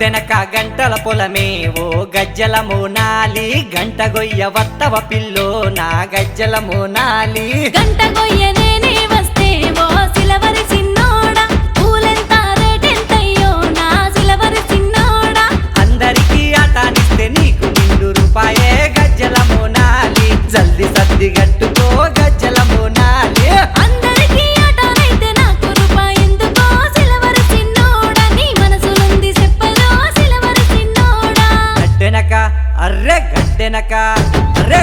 గద్దెనక గంటల పొలమే ఓ గజ్జల మోనాలి గంట గొయ్య వత్తవ పిల్లో నా గజ్జల మోనాలి గంట గొయ్యనే వస్తే ఓ సిలవరి చిన్నోడా పూలెంత రేటెంతయ్యో నా సిలవరి చిన్నోడా అందరికీ ఆటానిస్తే నీకు రూపాయే గజ్జల మోనాలి జల్ది సర్ది గట్టుకో గజ్జల మోనాలి అందరికీ ఆటనైతే నాకు రూపాయెందుకో సిలవరి చిన్నోడా నీ మనసులుంది చెప్పలో సిలవరి చిన్నోడా గడ్డెనక అర్రె గడ్డెనక అర్రె